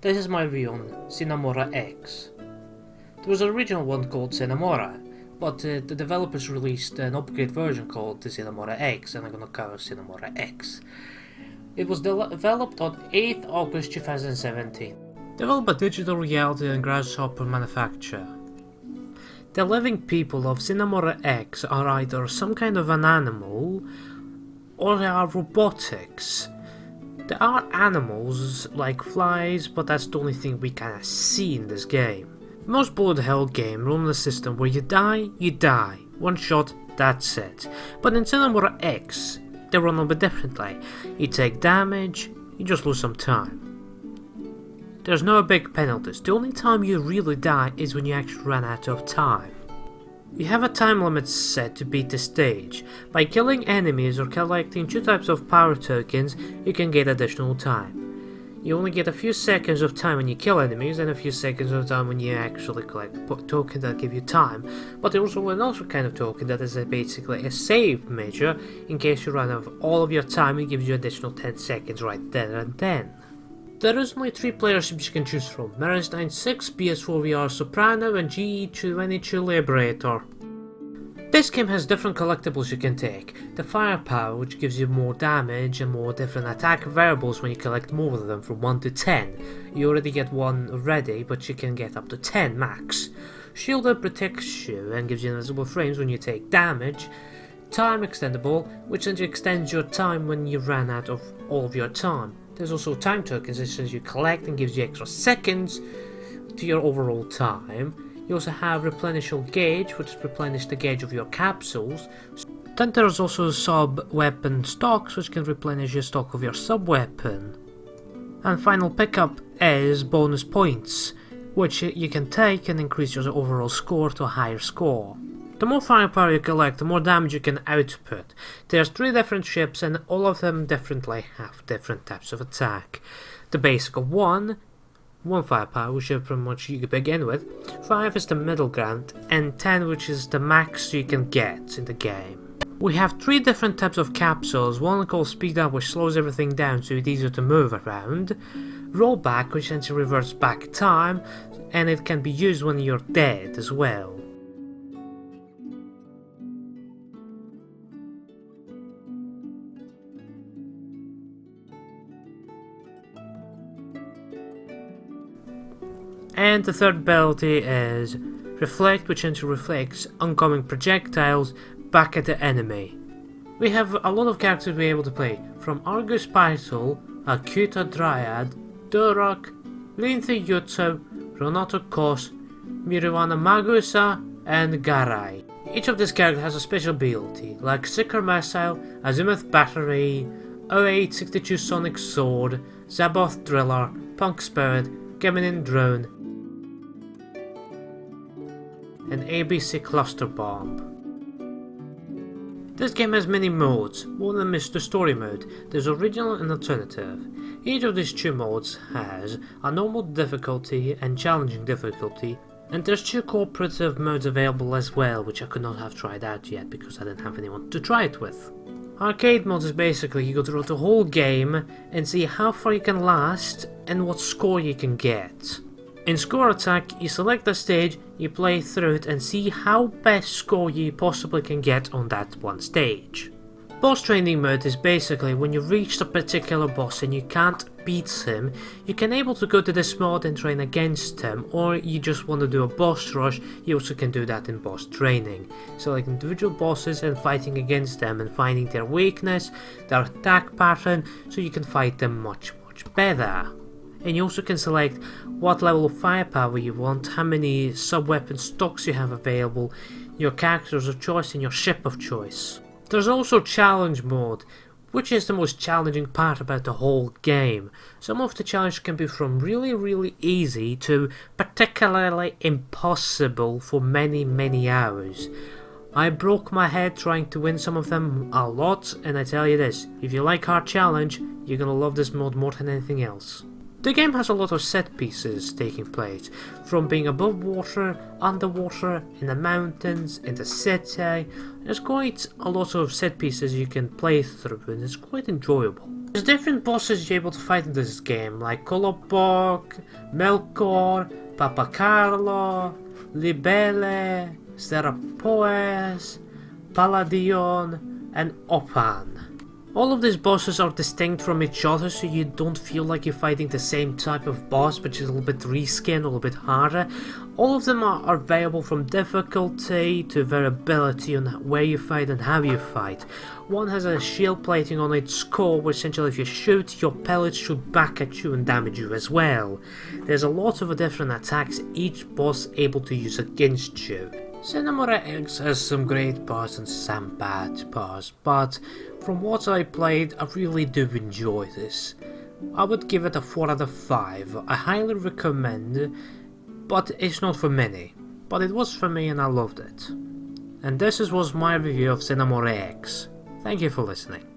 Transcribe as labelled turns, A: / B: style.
A: This is my view on Sine Mora X. There was an original one called Sine Mora, but the developers released an upgrade version called the Sine Mora X, and I'm gonna cover Sine Mora X. It was developed on 8th August 2017. Developed by Digital Reality and Grasshopper Manufacture. The living people of Sine Mora X are either some kind of an animal, or they are robotics. There are animals like flies, but that's the only thing we kinda see in this game. Most bullet hell game run on a system where you die. One shot, that's it. But in Sine Mora X, they run a bit differently. You take damage, you just lose some time. There's no big penalties. The only time you really die is when you actually run out of time. You have a time limit set to beat the stage. By killing enemies or collecting 2 types of power tokens, you can get additional time. You only get a few seconds of time when you kill enemies and a few seconds of time when you actually collect tokens that give you time. But there's also another kind of token that is basically a save measure. In case you run out of all of your time, it gives you additional 10 seconds right there and then. There is only 3 player ships you can choose from: Mirage 96, PS4VR Soprano and GE22 Liberator. This game has different collectibles you can take. The firepower, which gives you more damage and more different attack variables when you collect more of them, from 1 to 10. You already get 1 already, but you can get up to 10 max. Shielded protects you and gives you invisible frames when you take damage. Time extendable, which extends your time when you run out of all of your time. There's also time tokens, which says you collect and gives you extra seconds to your overall time. You also have replenishable gauge, which replenishes the gauge of your capsules. Then there's also sub-weapon stocks, which can replenish your stock of your sub-weapon. And final pickup is bonus points, which you can take and increase your overall score to a higher score. The more firepower you collect, the more damage you can output. There's 3 different ships and all of them differently have different types of attack. The basic of 1 firepower, which is pretty much you can begin with, 5 is the middle ground, and 10 which is the max you can get in the game. We have 3 different types of capsules, one called speed up, which slows everything down so it's easier to move around, rollback, which essentially reverts back time, and it can be used when you're dead as well. And the third ability is Reflect, which essentially reflects oncoming projectiles back at the enemy. We have a lot of characters we're able to play, from Argus Pythol, Akuta Dryad, Durak, Linthe Jutsu, Renato Kos, Miriwana Magusa, and Garai. Each of these characters has a special ability, like Seeker Missile, Azimuth Battery, 0862 Sonic Sword, Zaboth Driller, Punk Spirit, Geminin Drone, and ABC Cluster Bomb. This game has many modes. One of them is the story mode. There's original and alternative. Each of these 2 modes has a normal difficulty and challenging difficulty, and there's 2 cooperative modes available as well, which I could not have tried out yet because I didn't have anyone to try it with. Arcade mode is basically you go through the whole game and see how far you can last and what score you can get. In Score Attack, you select the stage, you play through it and see how best score you possibly can get on that one stage. Boss training mode is basically when you reach a particular boss and you can't beat him, you can able to go to this mode and train against him, or you just want to do a boss rush, you also can do that in boss training. Select individual bosses and fighting against them and finding their weakness, their attack pattern, so you can fight them much better. And you also can select what level of firepower you want, how many sub-weapon stocks you have available, your characters of choice and your ship of choice. There's also challenge mode, which is the most challenging part about the whole game. Some of the challenges can be from really easy to particularly impossible for many hours. I broke my head trying to win some of them a lot, and I tell you this, if you like hard challenge, you're gonna love this mode more than anything else. The game has a lot of set pieces taking place, from being above water, underwater, in the mountains, in the city. There's quite a lot of set pieces you can play through and it's quite enjoyable. There's different bosses you're able to fight in this game, like Kolobok, Melkor, Papacarlo, Libelle, Serapoes, Paladion, and Opan. All of these bosses are distinct from each other, so you don't feel like you're fighting the same type of boss, which is a little bit reskinned, a little bit harder. All of them are variable from difficulty to variability on where you fight and how you fight. One has a shield plating on its core, which essentially if you shoot, your pellets shoot back at you and damage you as well. There's a lot of different attacks each boss able to use against you. Sine Mora X has some great parts and some bad parts, but from what I played, I really do enjoy this. I would give it a 4 out of 5. I highly recommend, but it's not for many. But it was for me and I loved it. And this was my review of Sine Mora X. Thank you for listening.